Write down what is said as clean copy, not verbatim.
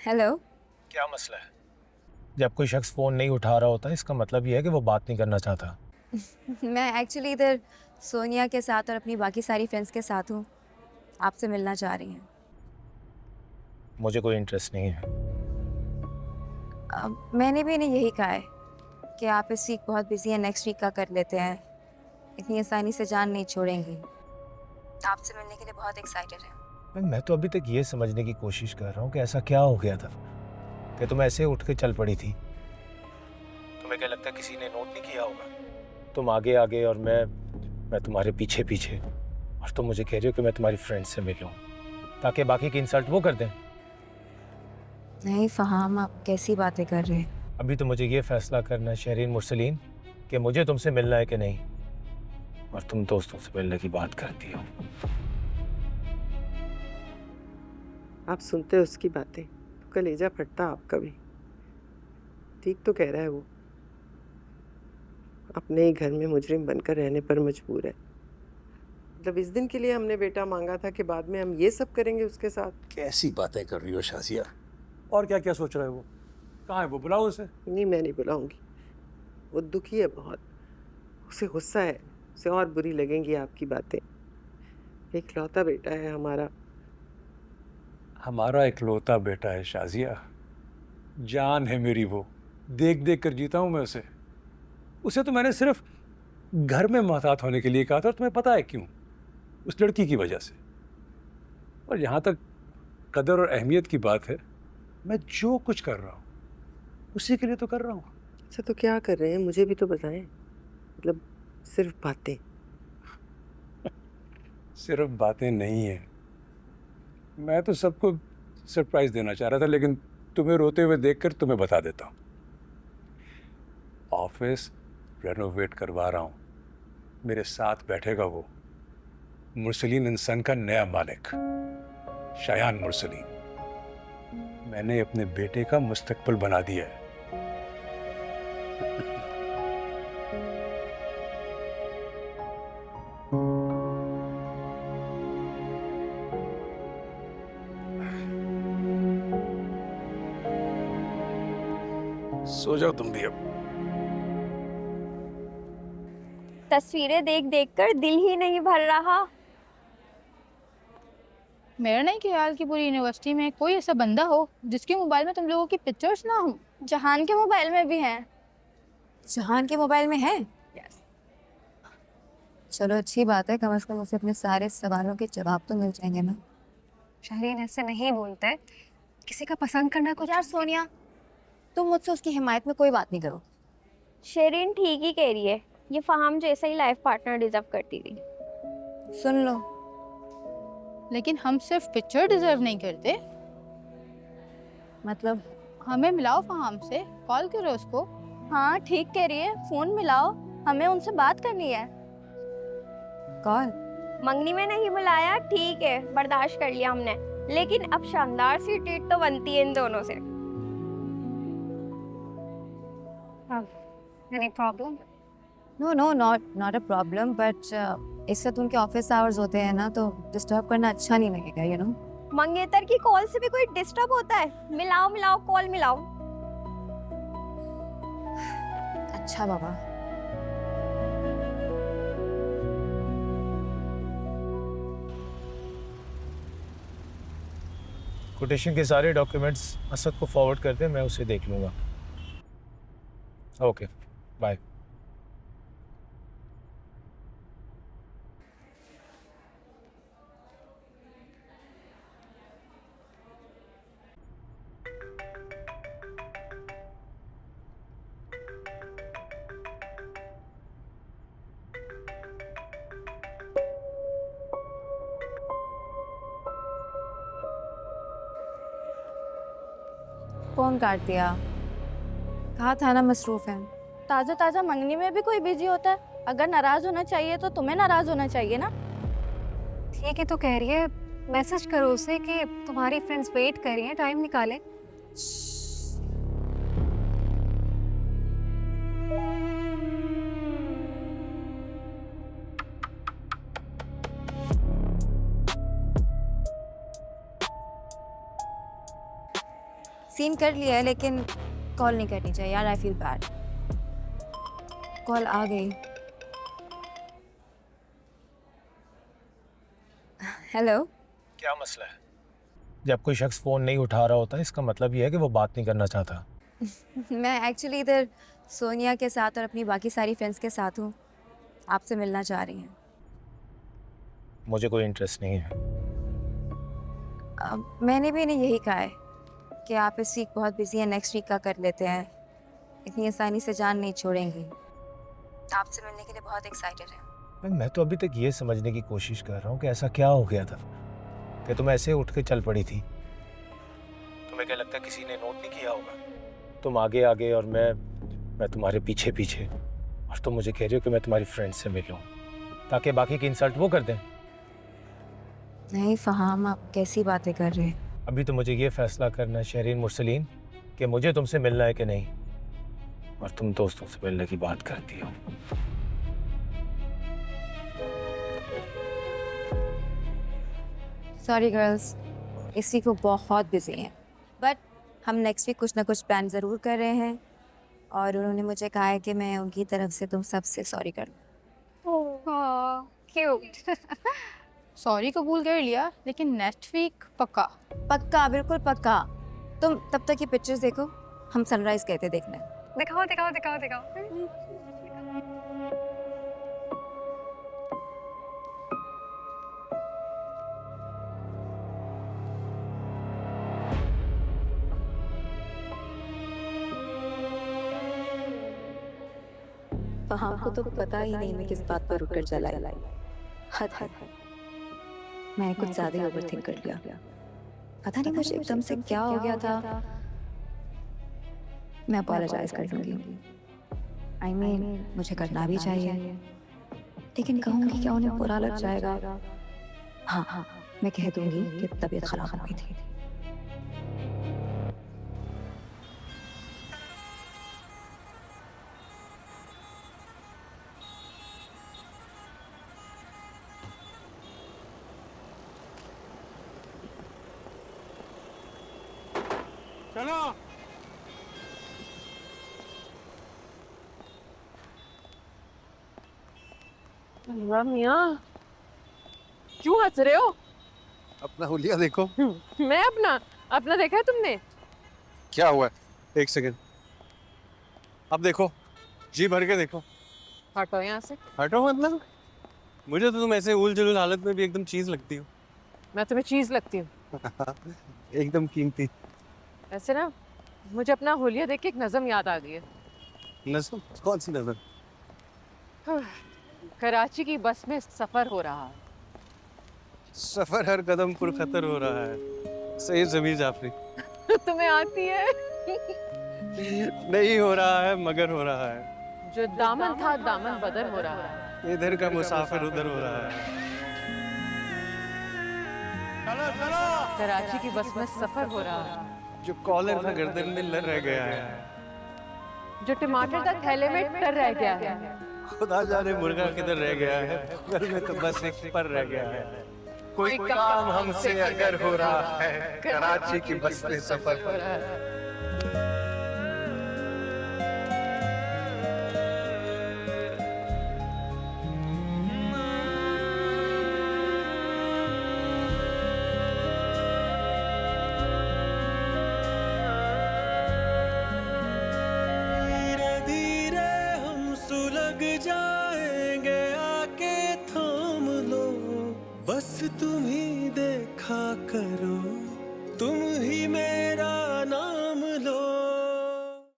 Hello. क्या मसला है? जब कोई शख्स फ़ोन नहीं उठा रहा होता इसका मतलब ये है कि वो बात नहीं करना चाहता। मैं एक्चुअली इधर सोनिया के साथ और अपनी बाकी सारी फ्रेंड्स के साथ हूँ। आपसे मिलना चाह रही हैं। मुझे कोई इंटरेस्ट नहीं है। मैंने भी इन्हें यही कहा है कि आप इस वीक बहुत बिजी हैं, नेक्स्ट वीक का कर लेते हैं। इतनी आसानी से जान नहीं छोड़ेंगी। आपसे मिलने के लिए बहुत एक्साइटेड हैं। मैं तो अभी तक ये समझने की कोशिश कर रहा हूँ कि ऐसा क्या हो गया था कि तुम ऐसे उठ के चल पड़ी थी। तुम्हें क्या लगता है किसी ने नोट नहीं किया होगा? तुम आगे आगे और मैं तुम्हारे पीछे पीछे, और तुम मुझे कह रही हो कि मैं तुम्हारी फ्रेंड से मिलूं ताकि बाकी की इंसल्ट वो कर दें। नहीं फहाम, आप कैसी बातें कर रहे हैं? अभी तो मुझे ये फैसला करना है शहरीन मुरसलीन कि मुझे तुमसे मिलना है कि नहीं, और तुम दोस्तों से मिलने की बात करती हो। आप सुनते हो उसकी बातें तो कलेजा फटता आपका भी। ठीक तो कह रहा है वो, अपने ही घर में मुजरिम बनकर रहने पर मजबूर है। मतलब इस दिन के लिए हमने बेटा मांगा था कि बाद में हम ये सब करेंगे उसके साथ। कैसी बातें कर रही हो शाजिया? और क्या क्या सोच रहे हो? वो कहाँ है? वो बुलाओ उसे। नहीं, मैं नहीं बुलाऊंगी। वो दुखी है बहुत, उसे गुस्सा है, उसे और बुरी लगेंगी आपकी बातें। एक लौता बेटा है हमारा। हमारा इकलौता बेटा है शाजिया, जान है मेरी वो, देख देख कर जीता हूं मैं उसे। उसे तो मैंने सिर्फ घर में मोहतात होने के लिए कहा था, और तुम्हें पता है क्यों? उस लड़की की वजह से। और जहाँ तक कदर और अहमियत की बात है, मैं जो कुछ कर रहा हूँ उसी के लिए तो कर रहा हूँ। अच्छा तो क्या कर रहे हैं, मुझे भी तो बताएं। मतलब सिर्फ बातें? सिर्फ बातें नहीं है, मैं तो सबको सरप्राइज देना चाह रहा था, लेकिन तुम्हें रोते हुए देखकर तुम्हें बता देता हूँ। ऑफिस रेनोवेट करवा रहा हूँ, मेरे साथ बैठेगा वो, मुरसलीन इंसान का नया मालिक शायान मुरसलीन। मैंने अपने बेटे का मुस्तकबिल बना दिया है। सो जाओ तुम भी अब। तस्वीरें देख देख कर दिल ही नहीं भर रहा। मेरा नहीं ख्याल कि पूरी यूनिवर्सिटी में कोई ऐसा बंदा हो जिसके मोबाइल में तुम लोगों की पिक्चर्स ना हो। जहान के मोबाइल में भी हैं। जहान के मोबाइल में है? चलो अच्छी बात है, कम से कम उसे अपने सारे सवालों के जवाब तो मिल जाएंगे ना। शहरीन ऐसे नहीं बोलते हैं। किसी का पसंद करना कुछ। यार सोनिया, तुम मुझसे उसकी हिमायत में कोई बात नहीं करो। शेरिन ठीक ही कह रही है, ये फहाम जैसा ही लाइफ पार्टनर डिजर्व करती थी। सुन लो, लेकिन हम सिर्फ पिक्चर डिजर्व नहीं करते। मतलब हमें मिलाओ फहाम से, कॉल करो उसको। हाँ ठीक कह रही है, फोन मिलाओ, हमें उनसे बात करनी है। कॉल? मंगनी में नहीं बुलाया, ठीक है बर्दाश्त कर लिया हमने, लेकिन अब शानदार सी ट्रीट तो बनती है इन दोनों से। Any problem? No no, not a problem, but इस वक्त उनके ऑफिस आवर्स होते हैं ना, तो डिस्टर्ब करना अच्छा नहीं लगेगा, यू नो। मंगेतर की कॉल से भी कोई डिस्टर्ब होता है? मिलाओ मिलाओ, कॉल मिलाओ। अच्छा बाबा। कोटेशन के सारे डॉक्यूमेंट्स असद को फॉरवर्ड कर दे, मैं उसे देख लूँगा। Okay, bye. फोन काट दिया, कहा था ना मसरूफ है। ताजा ताजा मंगनी में भी कोई बिजी होता है? अगर नाराज होना चाहिए तो तुम्हें नाराज होना चाहिए ना। ठीक है तो कह रही है, मैसेज करो उसे कि तुम्हारी फ्रेंड्स वेट कर रही हैं, टाइम निकाले। सीन कर लिया है लेकिन कॉल नहीं करनी चाहिए यार, आई फील बैड। कॉल आ गई। हेलो। क्या मसला है? जब कोई शख्स फ़ोन नहीं उठा रहा होता इसका मतलब ये है कि वो बात नहीं करना चाहता। मैं एक्चुअली इधर सोनिया के साथ और अपनी बाकी सारी फ्रेंड्स के साथ हूँ, आपसे मिलना चाह रही हैं। मुझे कोई इंटरेस्ट नहीं है। मैंने भी इन्हें यही कहा है कि आप इस वीक बहुत बिजी हैं, नेक्स्ट वीक का कर लेते हैं, इतनी आसानी से जान नहीं छोड़ेंगी। आपसे मिलने के लिए बहुत एक्साइटेड है। मैं तो अभी तक ये समझने की कोशिश कर रहा हूँ कि ऐसा क्या हो गया था कि तुम ऐसे उठ के चल पड़ी थी। तुम्हें क्या लगता है किसी ने नोट नहीं किया होगा? तुम आगे आगे और मैं तुम्हारे पीछे पीछे, और तुम मुझे कह रही हो कि मैं तुम्हारी फ्रेंड से मिलूं ताकि बाकी की इंसल्ट वो कर दें। नहीं फहाम, आप कैसी बातें कर रहे हैं? अभी तो मुझे ये फैसला करना है शहरीन मुरसलीन कि मुझे तुमसे मिलना है कि नहीं, और तुम दोस्तों से मिलने की बात करती हो। सॉरी गर्ल्स, इस वीक वो बहुत बिजी हैं, बट हम नेक्स्ट वीक कुछ ना कुछ प्लान ज़रूर कर रहे हैं, और उन्होंने मुझे कहा है कि मैं उनकी तरफ से तुम सबसे सॉरी कर लूँ। क्यूट। सॉरी कबूल कर लिया, लेकिन नेक्स्ट वीक पक्का। पक्का, बिल्कुल पक्का। तुम तब तक ये पिक्चर्स देखो, हम सनराइज कहते देखने। दिखाओ दिखाओ दिखाओ दिखाओ। फहाम को तो पता ही नहीं मैं किस बात पर रुककर चला आई। हद हद, मैंने कुछ ज़्यादा ही ओवर थिंक कर लिया। पता नहीं मुझे एकदम से क्या हो गया था। मैं अपोलोजाइज कर लूँगी। आई मीन मुझे करना भी चाहिए, लेकिन कहूँगी क्या उन्हें बुरा लग जाएगा? हाँ हाँ, मैं कह दूँगी कि तबीयत खराब हो गई थी। चलो। वाह मियाँ, क्यों हंस रहे हो? अपना हुलिया देखो। मैं अपना देखा है तुमने? क्या हुआ है? एक सेकंड, अब देखो, जी भर के देखो। हटो यहाँ से। हटो मतलब? मुझे तो तुम ऐसे उल जुलूल हालत में भी एकदम चीज लगती हो। मैं तुम्हें चीज लगती हूँ? एकदम कीमती। ऐसे ना, मुझे अपना होलिया देख के एक नज़म याद आ गई है। नज़म? कौन सी नज़म? कराची की बस में सफर हो रहा है, सफर हर कदम पर खतर हो रहा है। सही ज़मीर जाफरी। तुम्हें आती है? नहीं हो रहा है मगर हो रहा है। जो दामन था दामन बदर हो रहा है। इधर का मुसाफिर उधर हो रहा है। चलो चलो। कराची की बस में सफर हो रहा है। जो कॉलर था गर्दन में लड़ रह गया है। जो टमाटर का थैले में टर रह गया है। खुदा जाने मुर्गा किधर रह गया है, घर में तो बस एक पर रह गया है। कोई काम हमसे अगर हो रहा है, कराची की बस में सफर हो रहा है। बस तुम ही देखा करो, तुम ही मेरा नाम